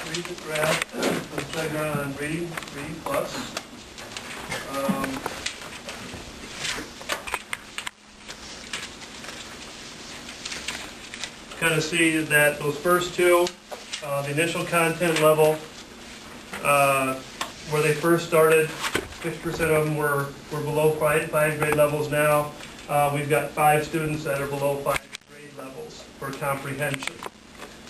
recent graph. Let's check on Reading Plus. Kind of see that those first two, the initial content level, where they first started, 50% of them were below five grade levels now. We've got 5 students that are below 5 grade levels for comprehension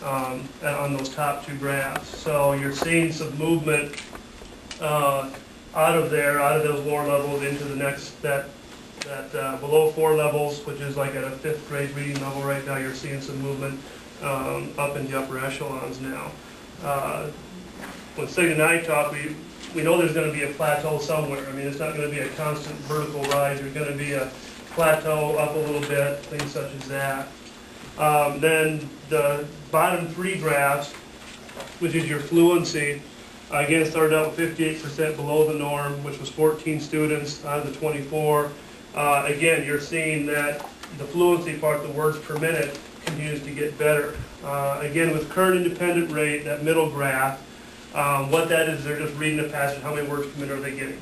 on those top 2 graphs. So you're seeing some movement out of those lower levels into the next, that below 4 levels, which is like at a 5th grade reading level right now. You're seeing some movement up in the upper echelons now. When Sig and I talk, we know there's going to be a plateau somewhere. I mean, it's not going to be a constant vertical rise. There's going to be a plateau up a little bit, things such as that. Then the bottom 3 graphs, which is your fluency, again, started out with 58% below the norm, which was 14 students out of the 24. Again, you're seeing that the fluency part, the words per minute, continues to get better. Again, with current independent rate, that middle graph, what that is, they're just reading a passage, how many words per minute are they getting?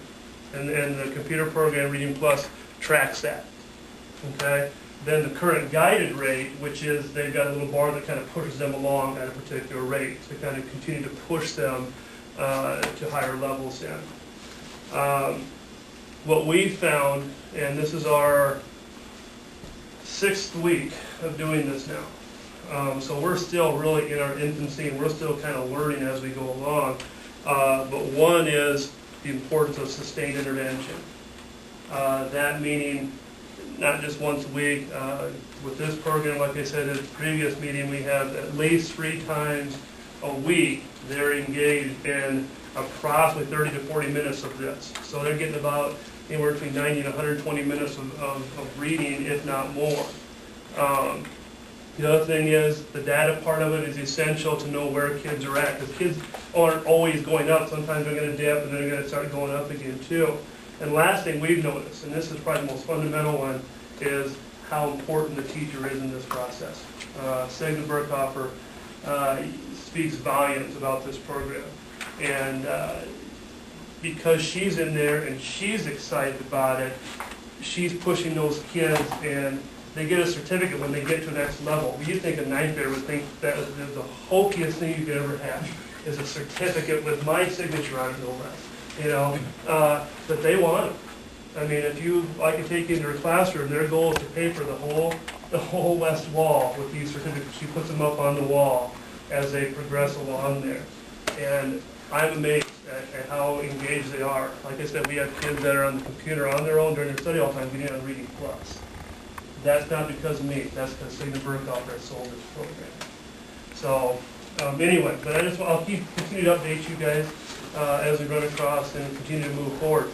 And the computer program Reading Plus tracks that. Okay? Then the current guided rate, which is they've got a little bar that kind of pushes them along at a particular rate to kind of continue to push them to higher levels in. What we found, and this is our 6th week of doing this now. So we're still really in our infancy, and we're still kind of learning as we go along. But one is the importance of sustained intervention. That meaning not just once a week. With this program, like I said in the previous meeting, we have at least 3 times a week they're engaged in approximately 30 to 40 minutes of this. So they're getting about anywhere between 90 and 120 minutes of reading, if not more. The other thing is the data part of it is essential to know where kids are at, because kids aren't always going up. Sometimes they're going to dip and then they're going to start going up again too. And last thing we've noticed, and this is probably the most fundamental one, is how important the teacher is in this process. Signa Burkhofer speaks volumes about this program. And because she's in there and she's excited about it, she's pushing those kids, and they get a certificate when they get to the next level. You think a 9th grader would think that is the hokiest thing you could ever have, is a certificate with my signature on it, no less. You know, but they want it. I mean, I can take you into her classroom, their goal is to pay for the whole west wall with these certificates. She puts them up on the wall as they progress along there. And I'm amazed at how engaged they are. Like I said, we have kids that are on the computer on their own during their study all the time getting on Reading Plus. That's not because of me. That's because Signa Burkhofer has sold this program. So anyway, but I'll continue to update you guys as we run across and continue to move forward.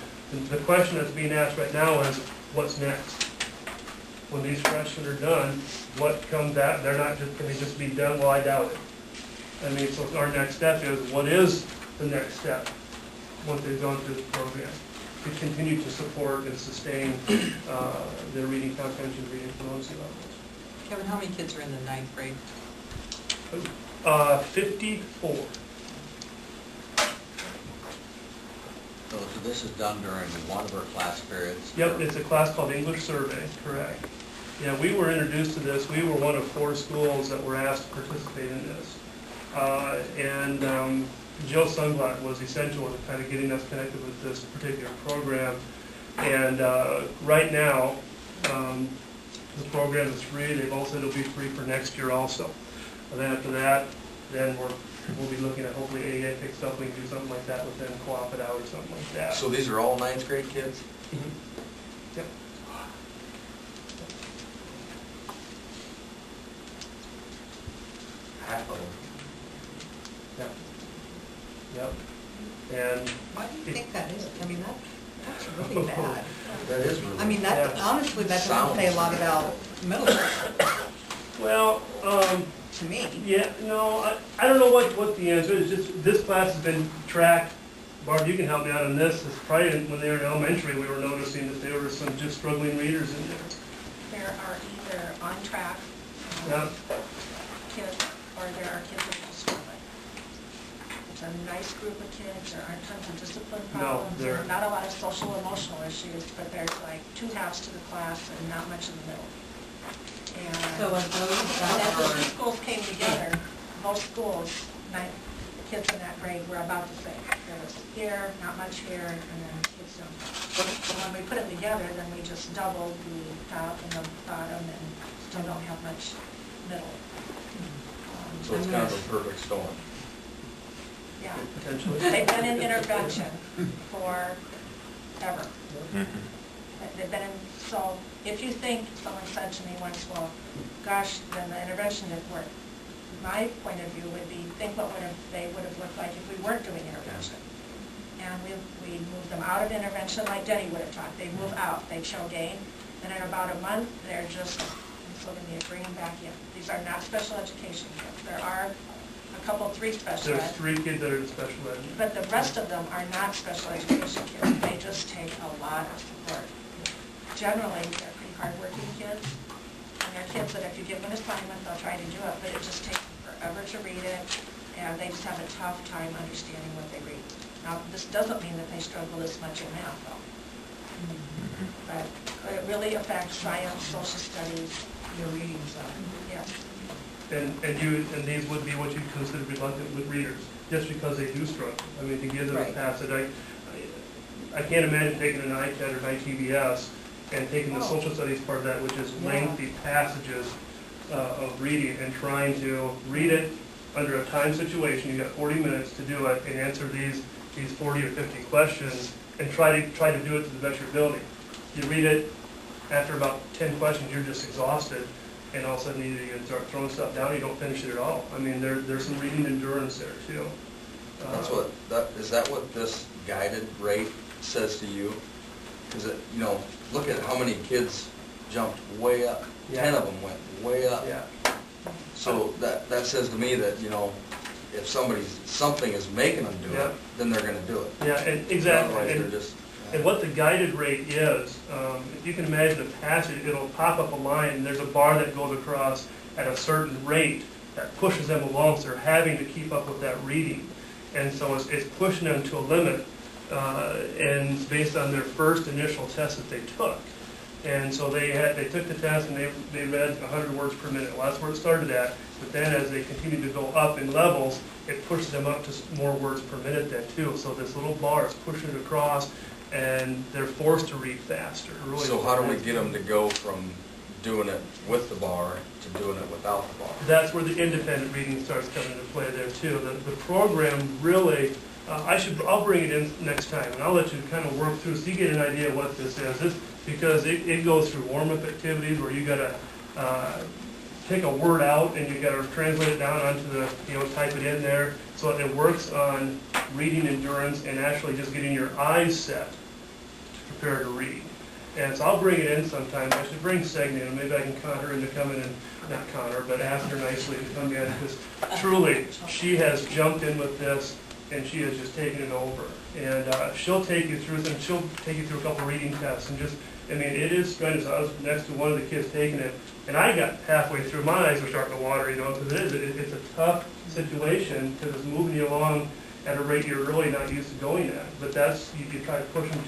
The question that's being asked right now is, what's next? When these freshmen are done, what comes out? They're not just going to just be done. Well, I doubt it. I mean, so our next step is, what is the next step once they've gone through this program? To continue to support and sustain their reading comprehension, reading fluency levels. Kevin, how many kids are in the 9th grade? 54. So this is done during one of our class periods? Yep, it's a class called English Survey, correct. Yeah, we were introduced to this. We were one of 4 schools that were asked to participate in this. Jill Sundblad was essential in kind of getting us connected with this particular program. And right now, the program is free. They've also said it'll be free for next year also. And then after that, then we'll be looking at, hopefully AA picks up, we can do something like that with them, co-op it out or something like that. So these are all 9th grade kids? Mm-hmm. Yep. Half of them. Yep. Yep. And Why do you think that is? I mean, that's really bad. That is really I mean, that honestly, that doesn't say a lot about middle school. well, to me. yeah, no, I don't know what the answer is. Just this class has been tracked. Barb, you can help me out on this. It's probably when they were in elementary, we were noticing that there were some just struggling readers in there. There are either on track Yeah. kids, or there are kids that are just struggling. It's a nice group of kids. There aren't tons of discipline No, problems. there- and not a lot of social emotional issues, but there's like two halves to the class and not much in the middle. And So as those and as the two that schools came together, most schools, the kids in that grade were about the same. There was here, not much here, and then kids don't. So when we put them together, then we just doubled the top and the bottom and still don't have much middle. So it's kind of a perfect storm. Yeah. Potentially. They've been in intervention forever. They've been in, so if you think, someone said to me once, well, gosh, then the intervention didn't work. My point of view would be, think what they would have looked like if we weren't doing intervention. And we moved them out of intervention like Denny would have taught. They move out, they show gain, and in about a month, they're just, so then you bring them back in. These are not special education kids. There are a couple, 3 special There's ed. 3 kids that are in special ed. But the rest of them are not special education kids. They just take a lot of support. Generally, they're pretty hardworking kids, and they're kids that if you give them an assignment, they'll try to do it, but it just takes them forever to read it, and they just have a tough time understanding what they read. Now, this doesn't mean that they struggle as much in math, though. But it really affects science, social studies. your reading side. Yes. And these would be what you consider reluctant with readers, just because they do struggle. I mean, to give them a Right. passage, I can't imagine taking an ITED or an ITBS and taking the Oh. social studies part of that, which is Yeah. lengthy passages of reading, and trying to read it under a time situation. You got 40 minutes to do it and answer these 40 or 50 questions, and try to do it to the best of your ability. You read it, after about 10 questions, you're just exhausted, and all of a sudden either you start throwing stuff down, or you don't finish it at all. I mean, there's some reading endurance there too. Is that what this guided rate says to you? Because look at how many kids jumped way up. Yeah. 10 of them went way up. Yeah, So that says to me that, if something is making them do Yeah. it, then they're gonna do it. yeah, and exactly. Otherwise, And- they're just. And what the guided rate is, if you can imagine a passage, it'll pop up a line, and there's a bar that goes across at a certain rate that pushes them along, so they're having to keep up with that reading. And so it's pushing them to a limit, and based on their first initial test that they took. And so they took the test, and they read 100 words per minute. Well, that's where it started at. But then as they continue to go up in levels, it pushes them up to more words per minute then too. So this little bar is pushing it across, and they're forced to read faster. Really. So how do we get them to go from doing it with the bar to doing it without the bar? That's where the independent reading starts coming into play there too. The program really, I'll bring it in next time, and I'll let you kind of work through so you get an idea of what this is. Because it goes through warm-up activities where you gotta take a word out and you gotta translate it down onto the, type it in there. So it works on reading endurance and actually just getting your eyes set to prepare to read. And so I'll bring it in sometime. I should bring Segna in, and maybe I can con her into coming in, not con her, but ask her nicely to come in, because truly, she has jumped in with this, and she has just taken it over. And she'll take you through a couple reading tests, and it is strenuous. I was next to one of the kids taking it, and I got halfway through, my eyes were starting to water, because it's a tough situation, because it's moving you along at a rate you're really not used to going at. But you try to push them